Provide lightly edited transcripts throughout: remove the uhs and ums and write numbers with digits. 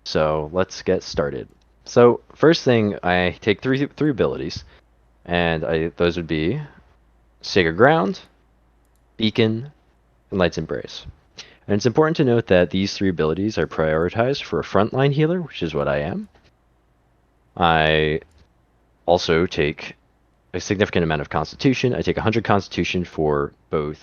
So let's get started. So first thing, I take three abilities, and those would be Sacred Ground, Beacon, and Light's Embrace. And it's important to note that these three abilities are prioritized for a frontline healer, which is what I am. I also take a significant amount of Constitution. I take 100 Constitution for both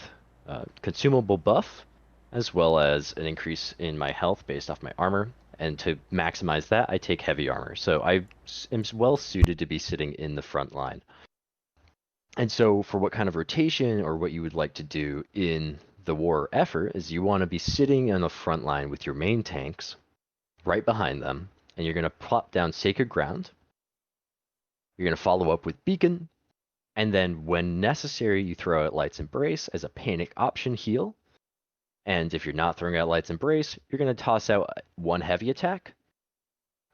consumable buff as well as an increase in my health based off my armor. And to maximize that, I take heavy armor. So I am well suited to be sitting in the front line. And so for what kind of rotation or what you would like to do in the war effort is you want to be sitting on the front line with your main tanks right behind them, and you're going to plop down Sacred Ground. You're going to follow up with Beacon, and then when necessary, you throw out Light's Embrace as a panic option heal. And if you're not throwing out Light's Embrace, you're going to toss out one heavy attack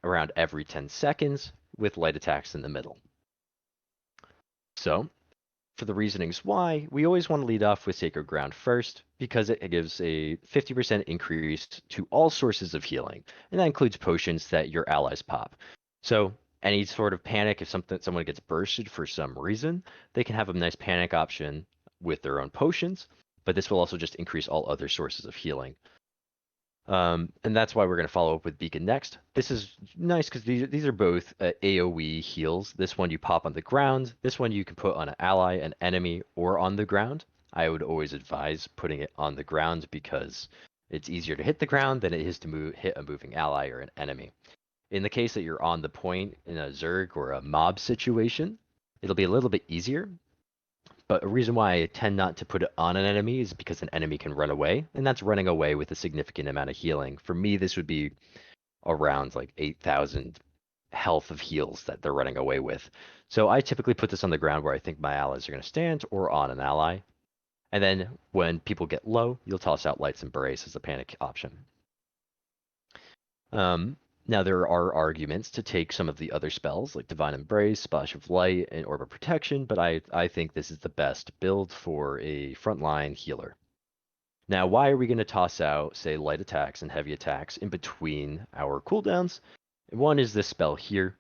around every 10 seconds with light attacks in the middle. So, for the reasonings why, we always want to lead off with Sacred Ground first because it gives a 50% increase to all sources of healing, and that includes potions that your allies pop. So, any sort of panic, if someone gets bursted for some reason, they can have a nice panic option with their own potions, but this will also just increase all other sources of healing. And that's why we're going to follow up with Beacon next. This is nice because these are both AoE heals. This one you pop on the ground. This one you can put on an ally, an enemy, or on the ground. I would always advise putting it on the ground because it's easier to hit the ground than it is to hit a moving ally or an enemy. In the case that you're on the point in a Zerg or a mob situation, it'll be a little bit easier. But a reason why I tend not to put it on an enemy is because an enemy can run away, and that's running away with a significant amount of healing. For me, this would be around like 8,000 health of heals that they're running away with. So I typically put this on the ground where I think my allies are going to stand or on an ally. And then when people get low, you'll toss out Light's Embrace as a panic option. Now there are arguments to take some of the other spells like Divine Embrace, Splash of Light, and Orb of Protection, but I think this is the best build for a frontline healer. Now, why are we going to toss out, say, light attacks and heavy attacks in between our cooldowns? One is this spell here.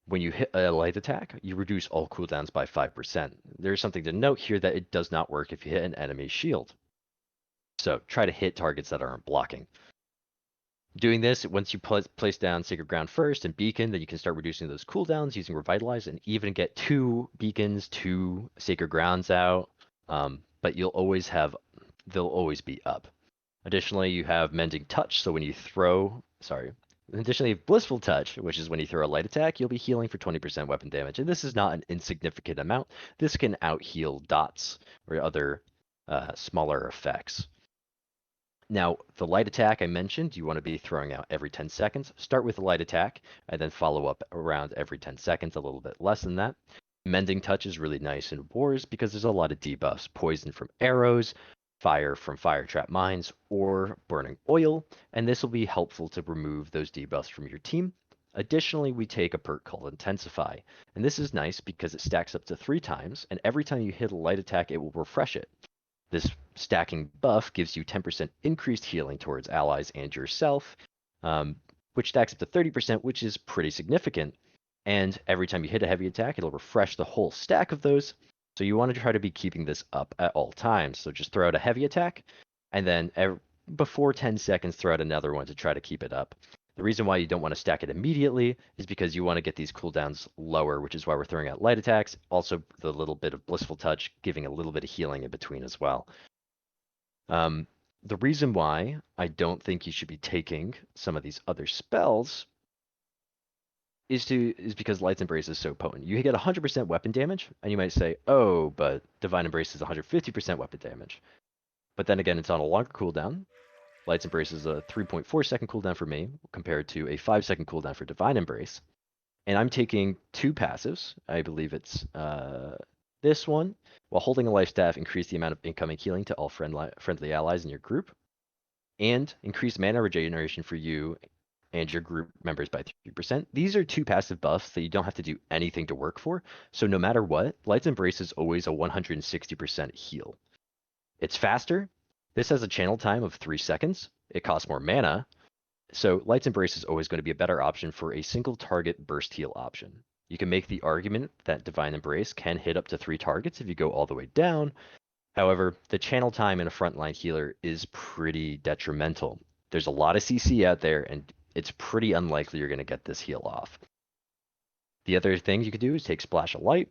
When you hit a light attack, you reduce all cooldowns by 5%. There's something to note here that it does not work if you hit an enemy's shield. So try to hit targets that aren't blocking. Doing this, once you place down Sacred Ground first and Beacon, then you can start reducing those cooldowns using Revitalize and even get 2 Beacons, 2 Sacred Grounds out. But they'll always be up. Additionally, you have Mending Touch, so when you additionally, Blissful Touch, which is when you throw a light attack, you'll be healing for 20% weapon damage. And this is not an insignificant amount. This can out-heal dots or other smaller effects. Now, the light attack I mentioned, you want to be throwing out every 10 seconds. Start with a light attack, and then follow up around every 10 seconds, a little bit less than that. Mending Touch is really nice in wars because there's a lot of debuffs. Poison from arrows, fire from fire trap mines, or burning oil, and this will be helpful to remove those debuffs from your team. Additionally, we take a perk called Intensify, and this is nice because it stacks up to 3 times, and every time you hit a light attack, it will refresh it. This stacking buff gives you 10% increased healing towards allies and yourself, which stacks up to 30%, which is pretty significant. And every time you hit a heavy attack, it'll refresh the whole stack of those. So you want to try to be keeping this up at all times. So just throw out a heavy attack, and then before 10 seconds, throw out another one to try to keep it up. The reason why you don't want to stack it immediately is because you want to get these cooldowns lower, which is why we're throwing out light attacks. Also, the little bit of Blissful Touch, giving a little bit of healing in between as well. The reason why I don't think you should be taking some of these other spells is because Light's Embrace is so potent. You get 100% weapon damage, and you might say, oh, but Divine Embrace is 150% weapon damage. But then again, it's on a longer cooldown. Light's Embrace is a 3.4 second cooldown for me, compared to a 5-second cooldown for Divine Embrace. And I'm taking 2 passives. I believe it's this one. While holding a life staff, increase the amount of incoming healing to all friendly allies in your group. And increase mana regeneration for you and your group members by 3%. These are 2 passive buffs that you don't have to do anything to work for. So no matter what, Light's Embrace is always a 160% heal. It's faster. This has a channel time of 3 seconds. It costs more mana, So Light's Embrace is always going to be a better option for a single target burst heal option. You can make the argument that Divine Embrace can hit up to 3 targets if you go all the way down. However, the channel time in a frontline healer is pretty detrimental. There's a lot of CC out there, and it's pretty unlikely you're going to get this heal off. The other thing you could do is take Splash of Light,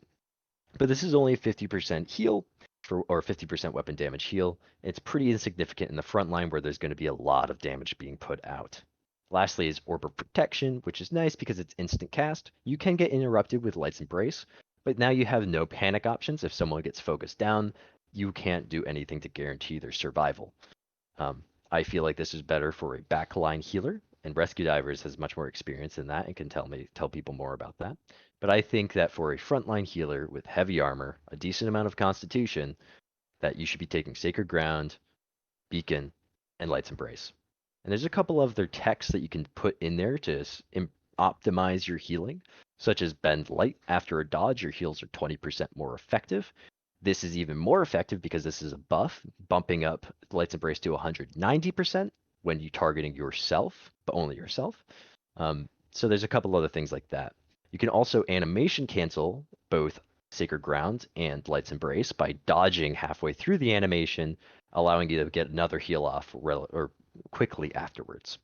but this is only a 50% heal or 50% weapon damage heal. It's pretty insignificant in the front line where there's going to be a lot of damage being put out. Lastly is Orb of Protection, which is nice because it's instant cast. You can get interrupted with Light's Embrace, but now you have no panic options. If someone gets focused down, you can't do anything to guarantee their survival. I feel like this is better for a backline healer, and Rescue Divers has much more experience in that and can tell people more about that. But I think that for a frontline healer with heavy armor, a decent amount of constitution, that you should be taking Sacred Ground, Beacon, and Light's Embrace. And there's a couple of other techs that you can put in there to optimize your healing, such as Bend Light. After a dodge, your heals are 20% more effective. This is even more effective because this is a buff, bumping up Light's Embrace to 190% when you're targeting yourself, but only yourself. So there's a couple other things like that. You can also animation cancel both Sacred Ground and Light's Embrace by dodging halfway through the animation, allowing you to get another heal off or quickly afterwards.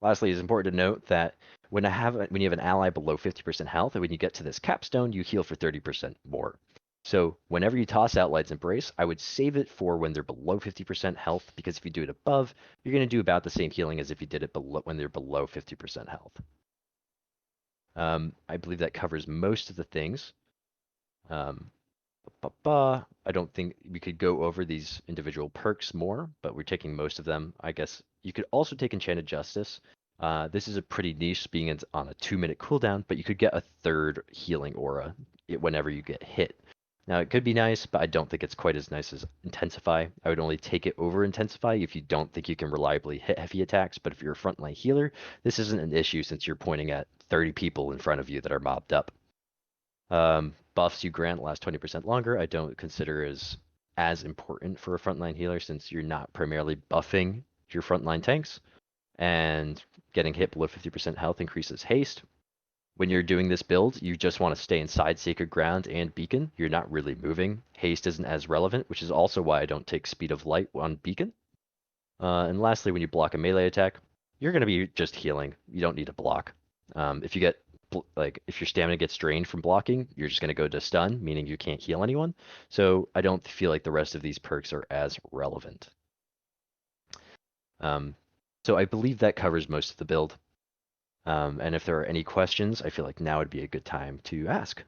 Lastly, it's important to note that when you have an ally below 50% health, and when you get to this capstone, you heal for 30% more. So whenever you toss out Light's Embrace, I would save it for when they're below 50% health, because if you do it above, you're going to do about the same healing as if you did it when they're below 50% health. I believe that covers most of the things. I don't think we could go over these individual perks more, but we're taking most of them. I guess you could also take Enchanted Justice. This is a pretty niche, being on a 2-minute cooldown, but you could get a third healing aura whenever you get hit. Now, it could be nice, but I don't think it's quite as nice as Intensify. I would only take it over Intensify if you don't think you can reliably hit heavy attacks, but if you're a frontline healer, this isn't an issue since you're pointing at 30 people in front of you that are mobbed up. Buffs you grant last 20% longer, I don't consider as important for a frontline healer since you're not primarily buffing your frontline tanks, and getting hit below 50% health increases haste. When you're doing this build, you just want to stay inside Sacred Ground and Beacon. You're not really moving. Haste isn't as relevant, which is also why I don't take Speed of Light on Beacon. And lastly, when you block a melee attack, you're going to be just healing. You don't need to block. If you get if your stamina gets drained from blocking, you're just going to go to stun, meaning you can't heal anyone. So I don't feel like the rest of these perks are as relevant. So I believe that covers most of the build. And if there are any questions, I feel like now would be a good time to ask.